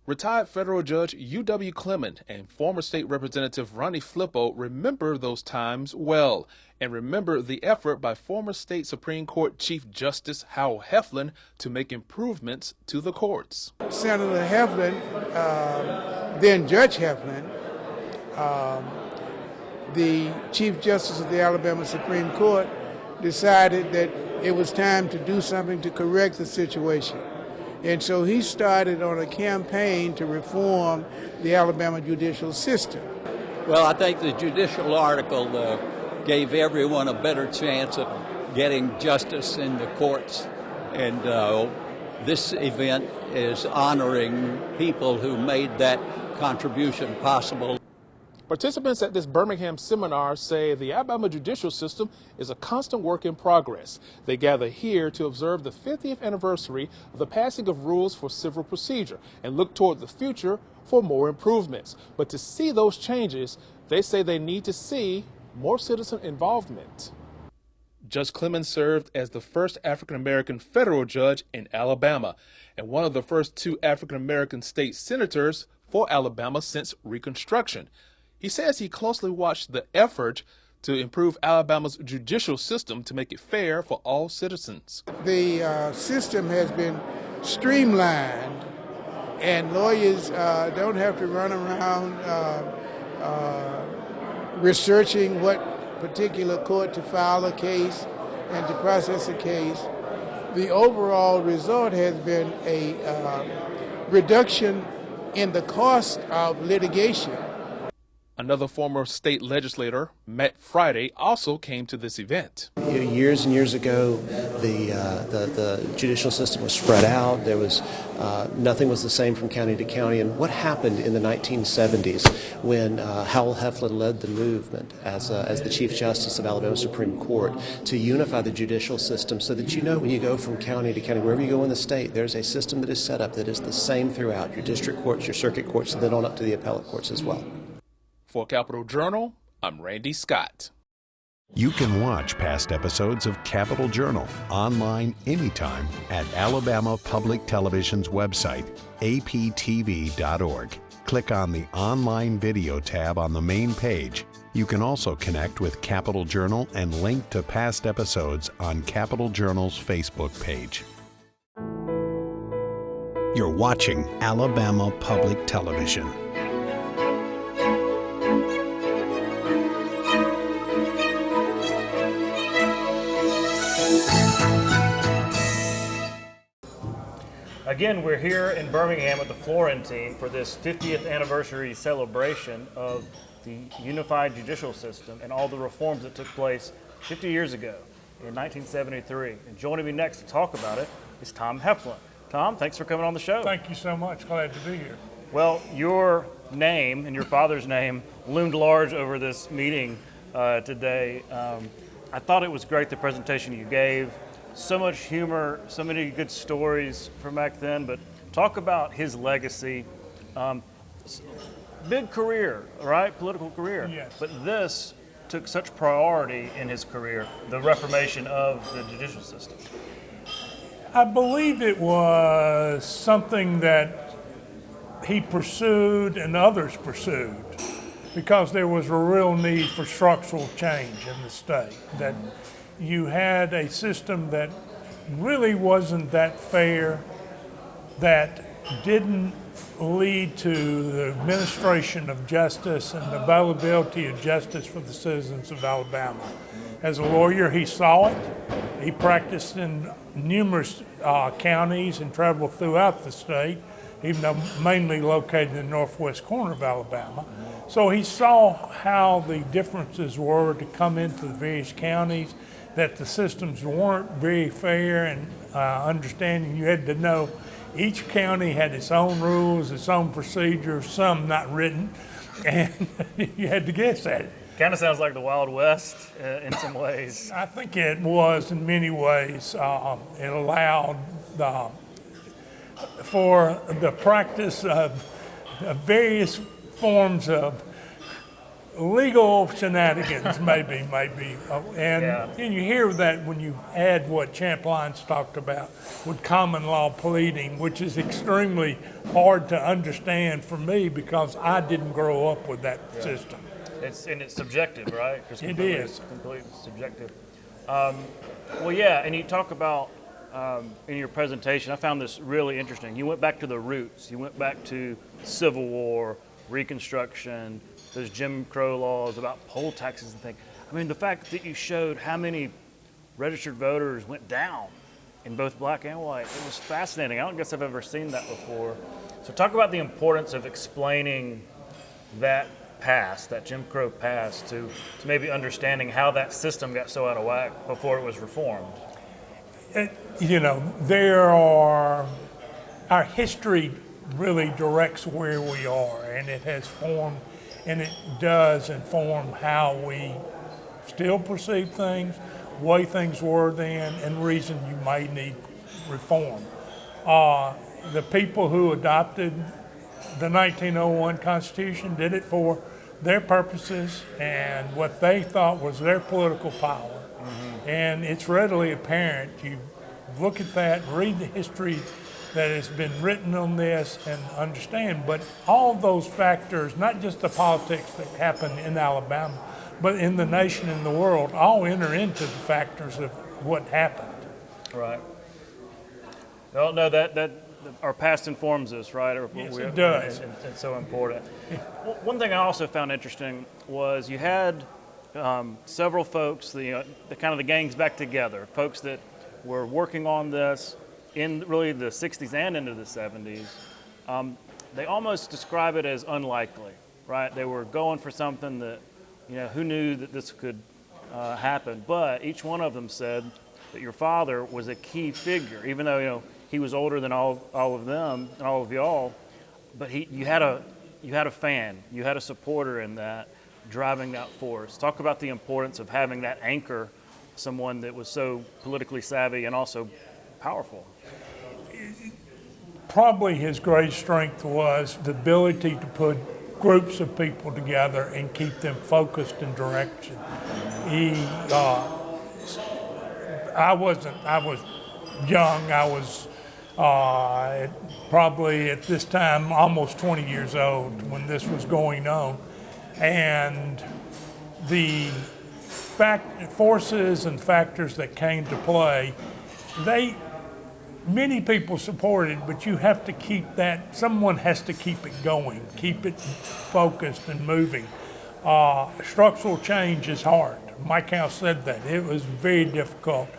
[SPEAKER 9] Retired federal judge U.W. Clement and former state representative Ronnie Flippo remember those times well, and remember the effort by former state Supreme Court Chief Justice Howell Heflin to make improvements to the courts.
[SPEAKER 10] Senator Heflin, then Judge Heflin, the Chief Justice of the Alabama Supreme Court, decided that it was time to do something to correct the situation. And so he started on a campaign to reform the Alabama judicial system.
[SPEAKER 5] Well, I think the judicial article gave everyone a better chance of getting justice in the courts. And this event is honoring people who made that contribution possible.
[SPEAKER 9] Participants at this Birmingham seminar say the Alabama judicial system is a constant work in progress. They gather here to observe the 50th anniversary of the passing of rules for civil procedure and look toward the future for more improvements. But to see those changes, they say they need to see more citizen involvement. Judge Clemens served as the first African-American federal judge in Alabama and one of the first 2 African-American state senators for Alabama since Reconstruction. He says he closely watched the effort to improve Alabama's judicial system to make it fair for all citizens.
[SPEAKER 10] The system has been streamlined, and lawyers don't have to run around researching what particular court to file a case and to process a case. The overall result has been a reduction in the cost of litigation.
[SPEAKER 9] Another former state legislator, Matt Friday, also came to this event.
[SPEAKER 11] Years and years ago, the judicial system was spread out. There was nothing was the same from county to county. And what happened in the 1970s when Howell Heflin led the movement as the Chief Justice of Alabama Supreme Court to unify the judicial system so that when you go from county to county, wherever you go in the state, there's a system that is set up that is the same throughout your district courts, your circuit courts, and then on up to the appellate courts as well.
[SPEAKER 9] For Capital Journal, I'm Randy Scott.
[SPEAKER 6] You can watch past episodes of Capital Journal online anytime at Alabama Public Television's website, aptv.org. Click on the Online Video tab on the main page. You can also connect with Capital Journal and link to past episodes on Capital Journal's Facebook page. You're watching Alabama Public Television.
[SPEAKER 1] Again, we're here in Birmingham with the Florentine for this 50th anniversary celebration of the unified judicial system and all the reforms that took place 50 years ago in 1973. And joining me next to talk about it is Tom Heflin. Tom, thanks for coming on the show.
[SPEAKER 2] Thank you so much. Glad to be here.
[SPEAKER 1] Well, your name and your father's name loomed large over this meeting today. I thought it was great, the presentation you gave. So much humor, so many good stories from back then, but talk about his legacy. Big career, right? Political career.
[SPEAKER 2] Yes.
[SPEAKER 1] But this took such priority in his career, the reformation of the judicial system.
[SPEAKER 2] I believe it was something that he pursued and others pursued because there was a real need for structural change in the state. That you had a system that really wasn't that fair, that didn't lead to the administration of justice and the availability of justice for the citizens of Alabama. As a lawyer, he saw it. He practiced in numerous counties and traveled throughout the state, even though mainly located in the northwest corner of Alabama. So he saw how the differences were to come into the various counties, that the systems weren't very fair, and understanding you had to know each county had its own rules, its own procedures, some not written, and you had to guess at it.
[SPEAKER 1] Kind of sounds like the Wild West in some ways.
[SPEAKER 2] I think it was in many ways. It allowed for the practice of various forms of legal shenanigans, maybe, and you hear that when you add what Champ Lyons talked about with common law pleading, which is extremely hard to understand for me because I didn't grow up with that system.
[SPEAKER 1] It's subjective, right?
[SPEAKER 2] It is
[SPEAKER 1] completely subjective. And you talk about in your presentation, I found this really interesting. You went back to the roots. You went back to Civil War, Reconstruction, those Jim Crow laws about poll taxes and things. I mean, the fact that you showed how many registered voters went down in both black and white, it was fascinating. I don't guess I've ever seen that before. So talk about the importance of explaining that past, that Jim Crow past, to maybe understanding how that system got so out of whack before it was reformed.
[SPEAKER 2] Our history really directs where we are, and it has formed, and it does inform how we still perceive things, way things were then, and reason you may need reform. The people who adopted the 1901 Constitution did it for their purposes and what they thought was their political power. And it's readily apparent. You look at that, read the history that has been written on this and understand, but all those factors, not just the politics that happen in Alabama, but in the nation and the world, all enter into the factors of what happened.
[SPEAKER 1] Right. Well, no, that our past informs us, right?
[SPEAKER 2] Yes, it does.
[SPEAKER 1] And it's so important. One thing I also found interesting was you had several folks, the kind of the gangs back together, folks that were working on this in really the 60s and into the 70s. They almost describe it as unlikely, right? They were going for something that, who knew that this could happen? But each one of them said that your father was a key figure, even though, he was older than all of them and all of y'all, but you had a fan, you had a supporter in that, driving that force. Talk about the importance of having that anchor, someone that was so politically savvy and also powerful.
[SPEAKER 2] Probably his great strength was the ability to put groups of people together and keep them focused in direction. I was young. I was probably at this time almost 20 years old when this was going on. And the forces and factors that came to play, many people supported, but you have to keep that, someone has to keep it going, keep it focused and moving. Structural change is hard. Mike House said that. It was very difficult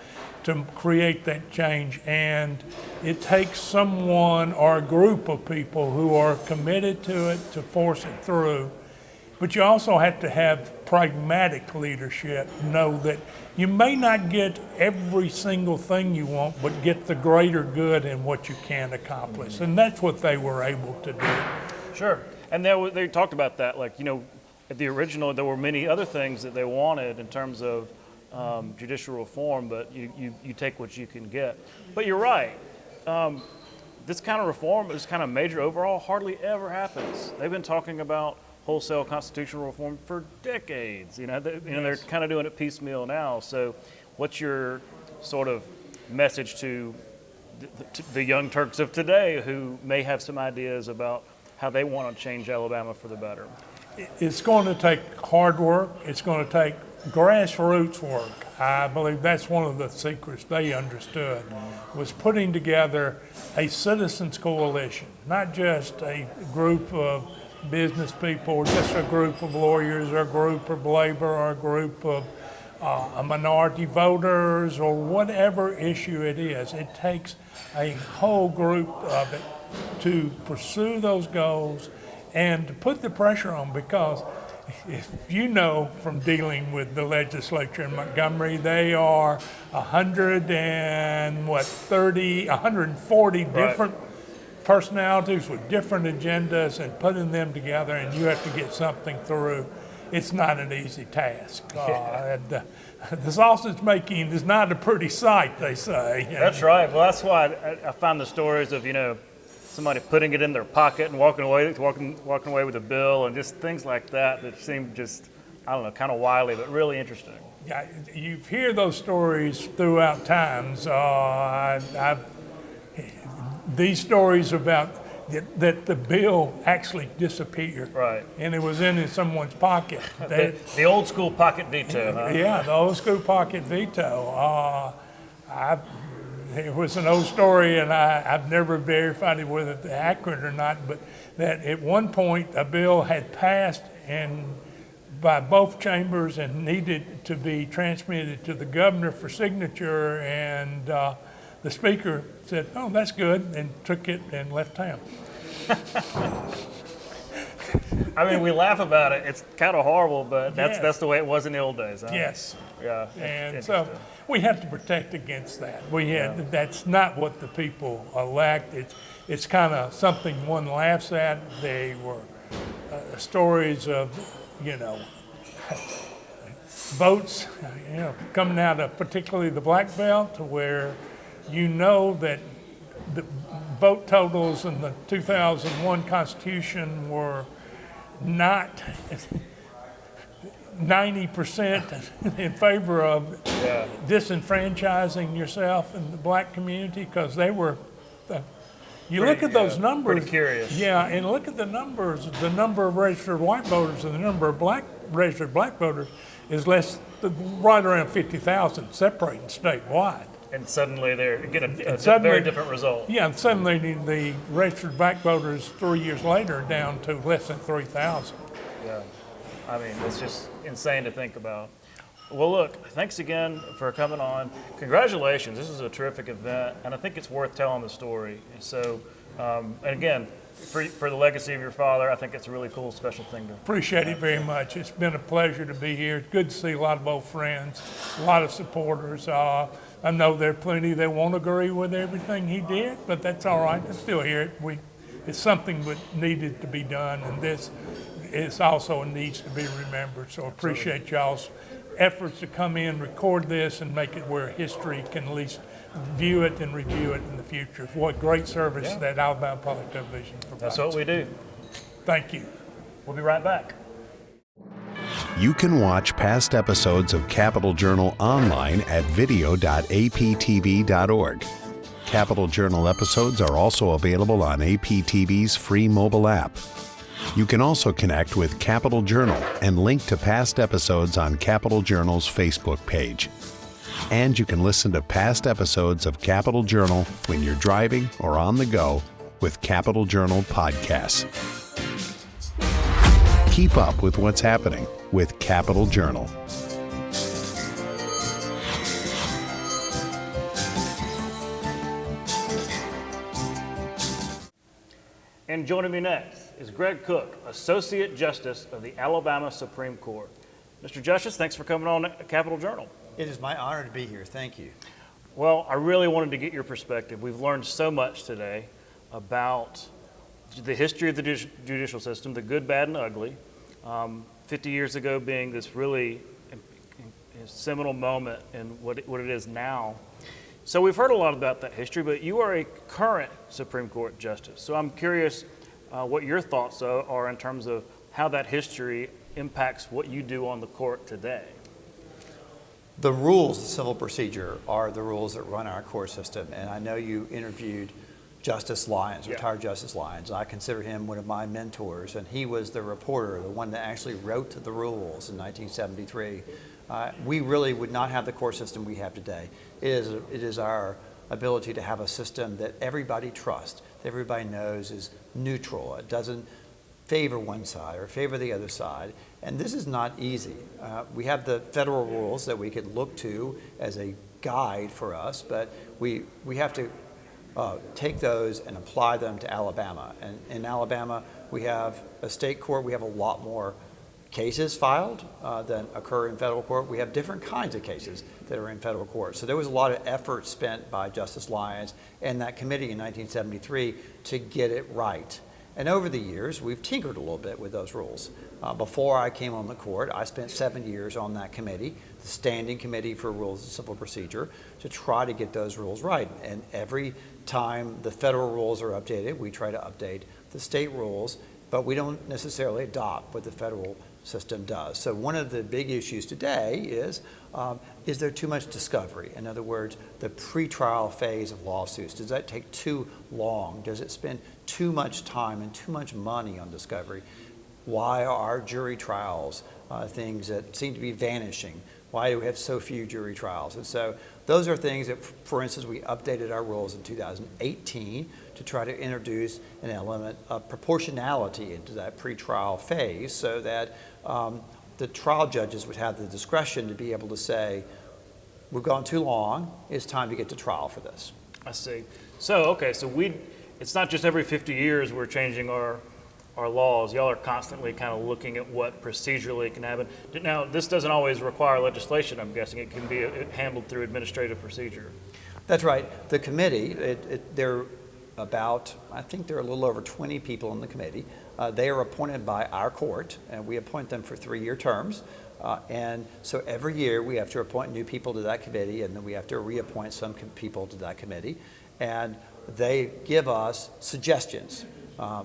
[SPEAKER 2] to create that change, and it takes someone or a group of people who are committed to it to force it through. But you also have to have pragmatic leadership, know that you may not get every single thing you want, but get the greater good in what you can accomplish. And that's what they were able to do.
[SPEAKER 1] Sure. And they talked about that, at the original, there were many other things that they wanted in terms of judicial reform, but you take what you can get. But you're right. This kind of reform, this kind of major overhaul, hardly ever happens. They've been talking about wholesale constitutional reform for decades. They're kind of doing it piecemeal now. So what's your sort of message to the young Turks of today who may have some ideas about how they want to change Alabama for the better?
[SPEAKER 2] It's going to take hard work. It's going to take grassroots work. I believe that's one of the secrets they understood, was putting together a citizens coalition, not just a group of business people, or just a group of lawyers, or a group of labor, or a group of minority voters, or whatever issue it is. It takes a whole group of it to pursue those goals and to put the pressure on, because if you know from dealing with the legislature in Montgomery, they are 140 different personalities with different agendas, and putting them together, and you have to get something through. It's not an easy task. The sausage making is not a pretty sight, they say.
[SPEAKER 1] That's right. Well, that's why I find the stories of, somebody putting it in their pocket and walking away with a bill, and just things like that seem just, kind of wily, but really interesting.
[SPEAKER 2] Yeah, you hear those stories throughout times. These stories about that the bill actually disappeared.
[SPEAKER 1] Right.
[SPEAKER 2] And it was in someone's pocket.
[SPEAKER 1] The old school pocket veto, huh?
[SPEAKER 2] Yeah, the old school pocket veto. It was an old story, and I've never verified it whether it's accurate or not, but that at one point a bill had passed by both chambers and needed to be transmitted to the governor for signature, and the speaker said, "Oh, that's good," and took it and left town.
[SPEAKER 1] We laugh about it. It's kind of horrible, but that's the way it was in the old days, huh?
[SPEAKER 2] Yes.
[SPEAKER 1] Yeah.
[SPEAKER 2] And so we have to protect against that. That's not what the people elect. It's kind of something one laughs at. They were stories of, votes, coming out of particularly the Black Belt, where that the vote totals in the 2001 Constitution were not, 90% in favor of disenfranchising yourself in the black community, because they were, you look at those numbers.
[SPEAKER 1] Pretty curious.
[SPEAKER 2] Yeah, and look at the numbers. The number of registered white voters and the number of registered black voters is right around 50,000 separating statewide.
[SPEAKER 1] And suddenly they're getting a very different result.
[SPEAKER 2] Yeah, and suddenly the registered black voters 3 years later are down to less than 3,000.
[SPEAKER 1] Yeah, I mean, it's just insane to think about. Well, look, thanks again for coming on. Congratulations, this is a terrific event, and I think it's worth telling the story. So, and again, for the legacy of your father, I think it's a really cool, special thing to
[SPEAKER 2] Appreciate it very much. It's been a pleasure to be here. It's good to see a lot of old friends, a lot of supporters. I know there are plenty that won't agree with everything he did, but that's all right. I'm still here. It's something that needed to be done, and this is also needs to be remembered. So I appreciate y'all's efforts to come in, record this, and make it where history can at least view it and review it in the future. What great service that Alabama Public Television provides.
[SPEAKER 1] That's what we do.
[SPEAKER 2] Thank you.
[SPEAKER 1] We'll be right back.
[SPEAKER 6] You can watch past episodes of Capital Journal online at video.aptv.org. Capital Journal episodes are also available on APTV's free mobile app. You can also connect with Capital Journal and link to past episodes on Capital Journal's Facebook page. And you can listen to past episodes of Capital Journal when you're driving or on the go with Capital Journal podcasts. Keep up with what's happening with Capital Journal.
[SPEAKER 1] And joining me next is Greg Cook, Associate Justice of the Alabama Supreme Court. Mr. Justice, thanks for coming on Capital Journal.
[SPEAKER 12] It is my honor to be here. Thank you.
[SPEAKER 1] Well, I really wanted to get your perspective. We've learned so much today about the history of the judicial system, the good, bad, and ugly. 50 years ago being this really seminal moment in what it is now. So we've heard a lot about that history, but you are a current Supreme Court Justice. So I'm curious what your thoughts are in terms of how that history impacts what you do on the court today.
[SPEAKER 12] The rules of civil procedure are the rules that run our court system, and I know you interviewed Justice Lyons, retired Justice Lyons. I consider him one of my mentors, and he was the reporter, the one that actually wrote the rules in 1973. We really would not have the court system we have today. It is our ability to have a system that everybody trusts, that everybody knows is neutral. It doesn't favor one side or favor the other side, and this is not easy. We have the federal rules that we could look to as a guide for us, but we have to take those and apply them to Alabama. And in Alabama, we have a state court. We have a lot more cases filed than occur in federal court. We have different kinds of cases that are in federal court. So there was a lot of effort spent by Justice Lyons and that committee in 1973 to get it right. And over the years, we've tinkered a little bit with those rules. Before I came on the court, I spent 7 years on that committee, the Standing Committee for Rules of Civil Procedure, to try to get those rules right. And every time the federal rules are updated, we try to update the state rules, but we don't necessarily adopt what the federal system does. So one of the big issues today is there too much discovery? In other words, the pretrial phase of lawsuits, does that take too long? Does it spend too much time and too much money on discovery? Why are jury trials things that seem to be vanishing? Why do we have so few jury trials? And so those are things that, for instance, we updated our rules in 2018 to try to introduce an element of proportionality into that pretrial phase so that the trial judges would have the discretion to be able to say, we've gone too long, it's time to get to trial for this.
[SPEAKER 1] I see. So, okay, so it's not just every 50 years we're changing our laws. Y'all are constantly kind of looking at what procedurally can happen. Now, this doesn't always require legislation, I'm guessing. It can be handled through administrative procedure.
[SPEAKER 12] That's right. The committee, I think there are a little over 20 people in the committee. They are appointed by our court, and we appoint them for 3-year terms. And so every year we have to appoint new people to that committee, and then we have to reappoint some people to that committee. And they give us suggestions.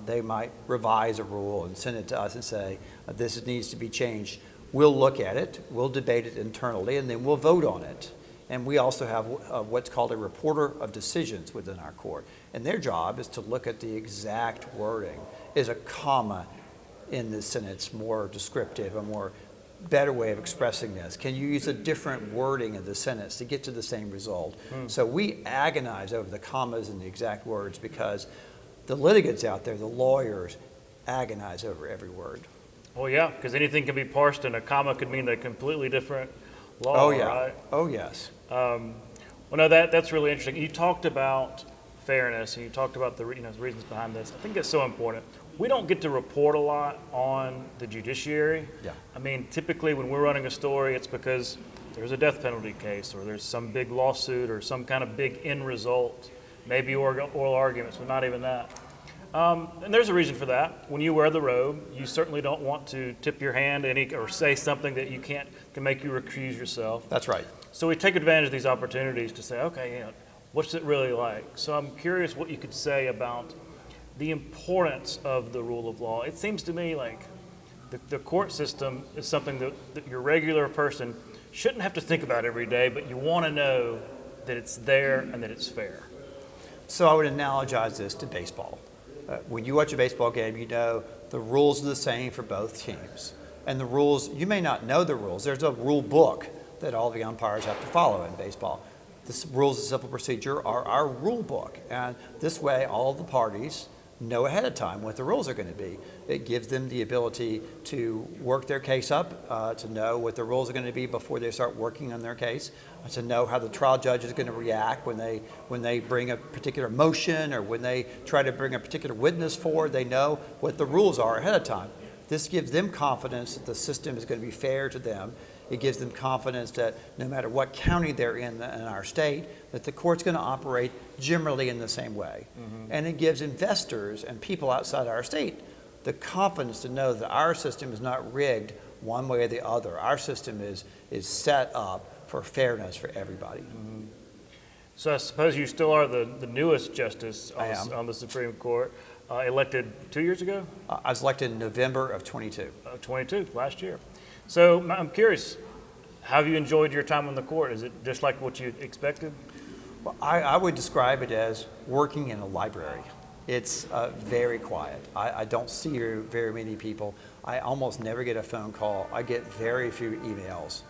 [SPEAKER 12] They might revise a rule and send it to us and say, this needs to be changed. We'll look at it, we'll debate it internally, and then we'll vote on it. And we also have what's called a reporter of decisions within our court. And their job is to look at the exact wording. Is a comma in the sentence more descriptive, a more better way of expressing this? Can you use a different wording of the sentence to get to the same result? So we agonize over the commas and the exact words because the litigants out there, the lawyers, agonize over every word.
[SPEAKER 1] Well, yeah, because anything can be parsed, and a comma could mean a completely different law.
[SPEAKER 12] Oh yeah.
[SPEAKER 1] Right?
[SPEAKER 12] Oh yes.
[SPEAKER 1] Well, no, that's really interesting. You talked about fairness, and you talked about the reasons behind this. I think it's so important. We don't get to report a lot on the judiciary.
[SPEAKER 12] Yeah.
[SPEAKER 1] I mean, typically when we're running a story, it's because there's a death penalty case, or there's some big lawsuit, or some kind of big end result, maybe oral arguments, but not even that. And there's a reason for that. When you wear the robe, you certainly don't want to tip your hand or say something that can make you recuse yourself.
[SPEAKER 12] That's right.
[SPEAKER 1] So we take advantage of these opportunities to say, okay, what's it really like? So I'm curious what you could say about the importance of the rule of law. It seems to me like the court system is something that your regular person shouldn't have to think about every day, but you want to know that it's there and that it's fair.
[SPEAKER 12] So I would analogize this to baseball. When you watch a baseball game, you know the rules are the same for both teams. And the rules, you may not know the rules. There's a rule book that all the umpires have to follow in baseball. The rules of civil procedure are our rule book. And this way, all the parties know ahead of time what the rules are going to be. It gives them the ability to work their case up, to know what the rules are going to be before they start working on their case, to know how the trial judge is going to react when they bring a particular motion or when they try to bring a particular witness forward. They know what the rules are ahead of time. This gives them confidence that the system is going to be fair to them. It gives them confidence that no matter what county they're in our state, that the court's going to operate generally in the same way. Mm-hmm. And it gives investors and people outside our state the confidence to know that our system is not rigged one way or the other. Our system is set up for fairness for everybody.
[SPEAKER 1] Mm-hmm. So I suppose you still are the newest justice on the Supreme Court, elected 2 years ago?
[SPEAKER 12] I was elected in November of 22.
[SPEAKER 1] 22, last year. So I'm curious, how have you enjoyed your time on the court? Is it just like what you expected?
[SPEAKER 12] Well, I would describe it as working in a library. It's very quiet. I don't see very many people. I almost never get a phone call. I get very few emails.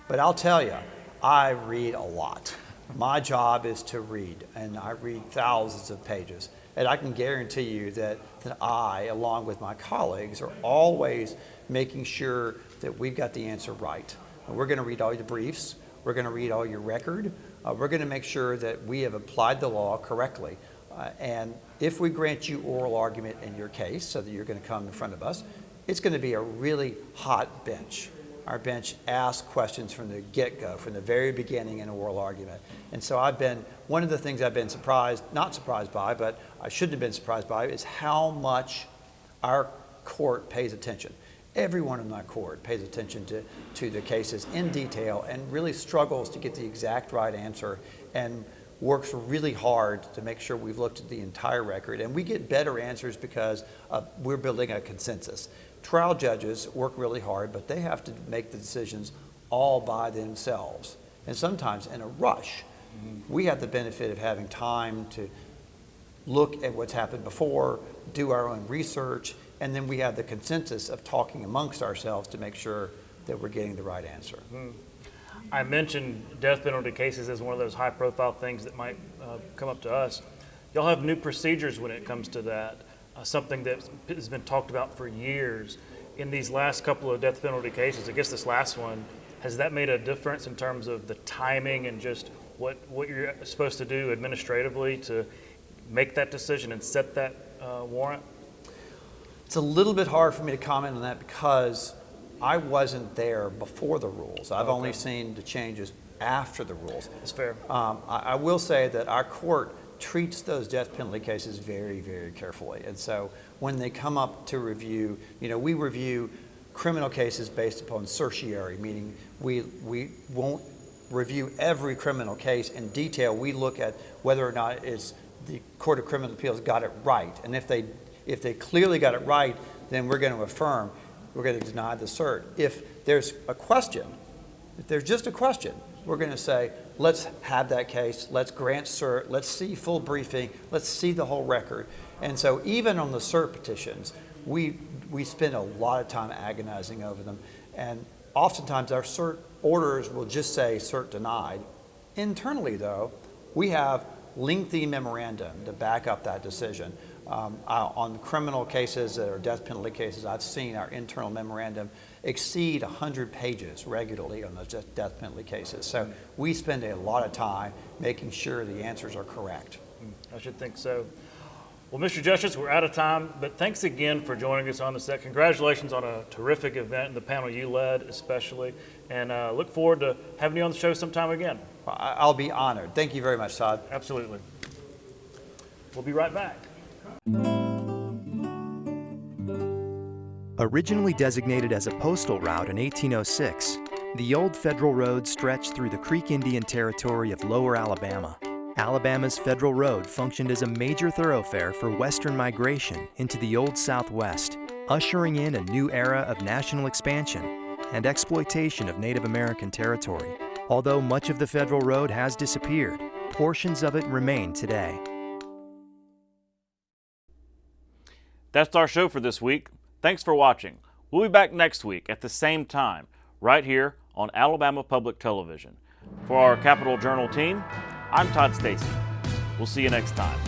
[SPEAKER 12] But I'll tell you, I read a lot. My job is to read, and I read thousands of pages. And I can guarantee you that I, along with my colleagues, are always making sure that we've got the answer right. And we're going to read all your briefs. We're going to read all your record. We're going to make sure that we have applied the law correctly. And if we grant you oral argument in your case, so that you're going to come in front of us, it's going to be a really hot bench. Our bench asks questions from the get-go, from the very beginning in an oral argument. And so one of the things I've been not surprised by, but I shouldn't have been surprised by, is how much our court pays attention. Everyone in my court pays attention to the cases in detail and really struggles to get the exact right answer and works really hard to make sure we've looked at the entire record. And we get better answers because we're building a consensus. Trial judges work really hard, but they have to make the decisions all by themselves, and sometimes in a rush. Mm-hmm. We have the benefit of having time to look at what's happened before, do our own research, and then we have the consensus of talking amongst ourselves to make sure that we're getting the right answer.
[SPEAKER 1] Mm-hmm. I mentioned death penalty cases as one of those high-profile things that might come up to us. Y'all have new procedures when it comes to that. Something that has been talked about for years. In these last couple of death penalty cases, I guess this last one, has that made a difference in terms of the timing and just what you're supposed to do administratively to make that decision and set that warrant?
[SPEAKER 12] It's a little bit hard for me to comment on that because I wasn't there before the rules. I've only seen the changes after the rules.
[SPEAKER 1] That's fair.
[SPEAKER 12] I will say that our court treats those death penalty cases very, very carefully. And so when they come up to review, we review criminal cases based upon certiorari, meaning we won't review every criminal case in detail. We look at whether or not the Court of Criminal Appeals got it right. And if they clearly got it right, then we're going to affirm. we're going to deny the cert. If there's a question, if there's just a question, we're going to say, let's have that case, let's grant cert, let's see full briefing, let's see the whole record. And so even on the cert petitions, we spend a lot of time agonizing over them. And oftentimes our cert orders will just say cert denied. Internally, though, we have lengthy memorandum to back up that decision. On criminal cases that are death penalty cases, I've seen our internal memorandum exceed 100 pages regularly on those death penalty cases. So we spend a lot of time making sure the answers are correct.
[SPEAKER 1] I should think so. Well, Mr. Justice, we're out of time, but thanks again for joining us on the set. Congratulations on a terrific event, and the panel you led especially, and look forward to having you on the show sometime again.
[SPEAKER 12] I'll be honored. Thank you very much, Todd.
[SPEAKER 1] Absolutely. We'll be right back.
[SPEAKER 13] Originally designated as a postal route in 1806, the old federal road stretched through the Creek Indian Territory of Lower Alabama. Alabama's Federal Road functioned as a major thoroughfare for western migration into the Old Southwest, ushering in a new era of national expansion and exploitation of Native American territory. Although much of the Federal Road has disappeared, portions of it remain today.
[SPEAKER 1] That's our show for this week. Thanks for watching. We'll be back next week at the same time, right here on Alabama Public Television. For our Capitol Journal team, I'm Todd Stacy. We'll see you next time.